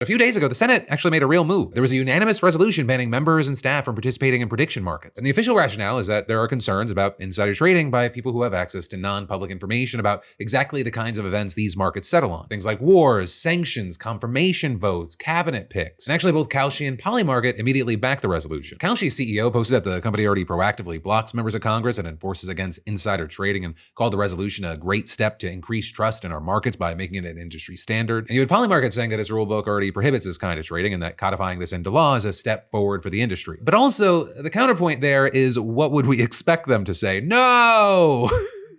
A few days ago, the Senate actually made a real move. There was a unanimous resolution banning members and staff from participating in prediction markets. And the official rationale is that there are concerns about insider trading by people who have access to non-public information about exactly the kinds of events these markets settle on. Things like wars, sanctions, confirmation votes, cabinet picks. And actually, both Kalshi and Polymarket immediately backed the resolution. Kalshi's CEO posted that the company already proactively blocks members of Congress and enforces against insider trading, and called the resolution a great step to increase trust in our markets by making it an industry standard. And you had Polymarket saying that its rulebook already prohibits this kind of trading and that codifying this into law is a step forward for the industry. But also, the counterpoint there is, what would we expect them to say? No!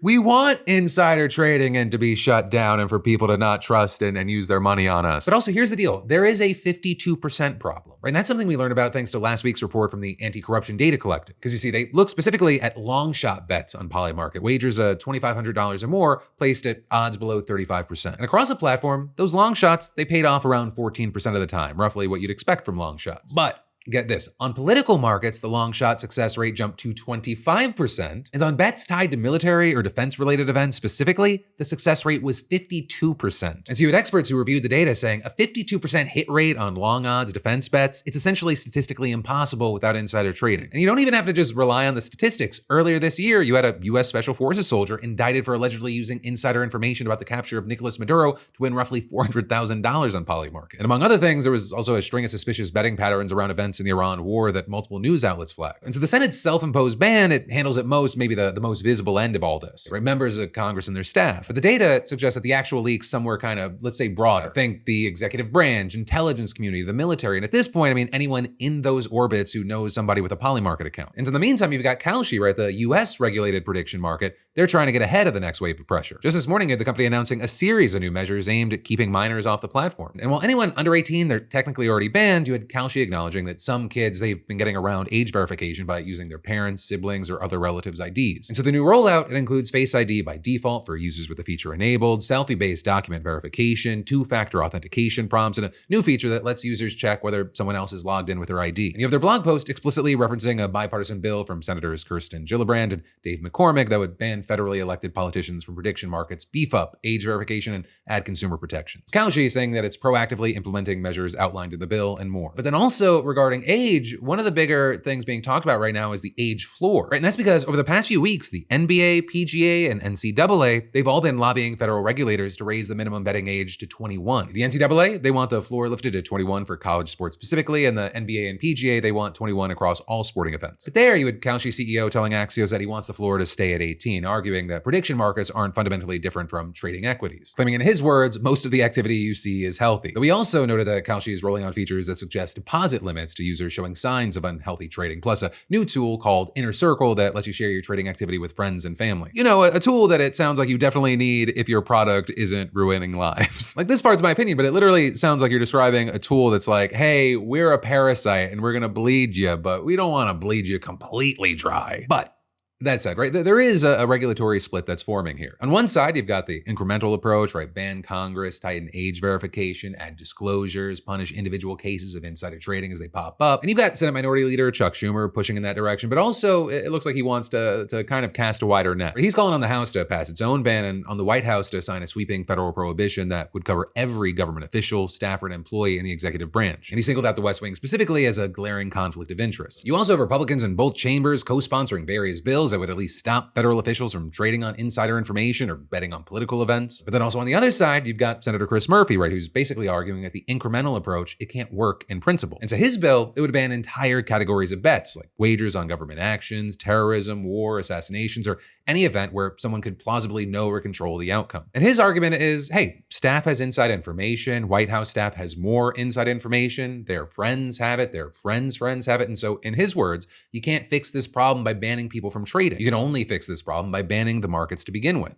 We want insider trading and to be shut down and for people to not trust and use their money on us. But also, here's the deal. There is a 52% problem, right? And that's something we learned about thanks to last week's report from the Anti-Corruption Data Collective. Because you see, they look specifically at long shot bets on Polymarket, wagers $2,500 or more placed at odds below 35%. And across the platform, those long shots, they paid off around 14% of the time, roughly what you'd expect from long shots. But get this, on political markets, the long shot success rate jumped to 25%, and on bets tied to military or defense-related events specifically, the success rate was 52%. And so you had experts who reviewed the data saying a 52% hit rate on long odds defense bets, it's essentially statistically impossible without insider trading. And you don't even have to just rely on the statistics. Earlier this year, you had a US Special Forces soldier indicted for allegedly using insider information about the capture of Nicolas Maduro to win roughly $400,000 on Polymarket. And among other things, there was also a string of suspicious betting patterns around events in the Iran war that multiple news outlets flagged. And so the Senate's self-imposed ban, it handles at most maybe the most visible end of all this, right? Members of Congress and their staff. But the data suggests that the actual leaks somewhere kind of, let's say, broader. Think the executive branch, intelligence community, the military. And at this point, I mean, anyone in those orbits who knows somebody with a Polymarket account. And so in the meantime, you've got Kalshi, right? The US regulated prediction market. They're trying to get ahead of the next wave of pressure. Just this morning, you had the company announcing a series of new measures aimed at keeping minors off the platform. And while anyone under 18, they're technically already banned, you had Kalshi acknowledging that some kids, they've been getting around age verification by using their parents, siblings, or other relatives' IDs. And so the new rollout, it includes Face ID by default for users with the feature enabled, selfie-based document verification, two-factor authentication prompts, and a new feature that lets users check whether someone else is logged in with their ID. And you have their blog post explicitly referencing a bipartisan bill from Senators Kirsten Gillibrand and Dave McCormick that would ban federally elected politicians from prediction markets, beef up age verification, and add consumer protections. Kalshi is saying that it's proactively implementing measures outlined in the bill and more. But then also regarding age, one of the bigger things being talked about right now is the age floor, right? And that's because over the past few weeks, the NBA, PGA, and NCAA, they've all been lobbying federal regulators to raise the minimum betting age to 21. The NCAA, they want the floor lifted to 21 for college sports specifically, and the NBA and PGA, they want 21 across all sporting events. But there, you had Kalshi CEO telling Axios that he wants the floor to stay at 18, arguing that prediction markets aren't fundamentally different from trading equities. Claiming in his words, most of the activity you see is healthy. But we also noted that Kalshi is rolling out features that suggest deposit limits to users showing signs of unhealthy trading, plus a new tool called Inner Circle that lets you share your trading activity with friends and family. You know, a tool that it sounds like you definitely need if your product isn't ruining lives. Like, this part's my opinion, but it literally sounds like you're describing a tool that's like, hey, we're a parasite and we're gonna bleed you, but we don't wanna bleed you completely dry. But that said, right, there is a regulatory split that's forming here. On one side, you've got the incremental approach, right? Ban Congress, tighten age verification, add disclosures, punish individual cases of insider trading as they pop up. And you've got Senate Minority Leader Chuck Schumer pushing in that direction, but also it looks like he wants to kind of cast a wider net. He's calling on the House to pass its own ban and on the White House to sign a sweeping federal prohibition that would cover every government official, staffer, and employee in the executive branch. And he singled out the West Wing specifically as a glaring conflict of interest. You also have Republicans in both chambers co-sponsoring various bills that would at least stop federal officials from trading on insider information or betting on political events. But then also on the other side, you've got Senator Chris Murphy, right, who's basically arguing that the incremental approach, it can't work in principle. And so his bill, it would ban entire categories of bets, like wagers on government actions, terrorism, war, assassinations, or any event where someone could plausibly know or control the outcome. And his argument is, hey, staff has inside information, White House staff has more inside information, their friends have it, their friends' friends have it. And so in his words, you can't fix this problem by banning people from trading. You can only fix this problem by banning the markets to begin with.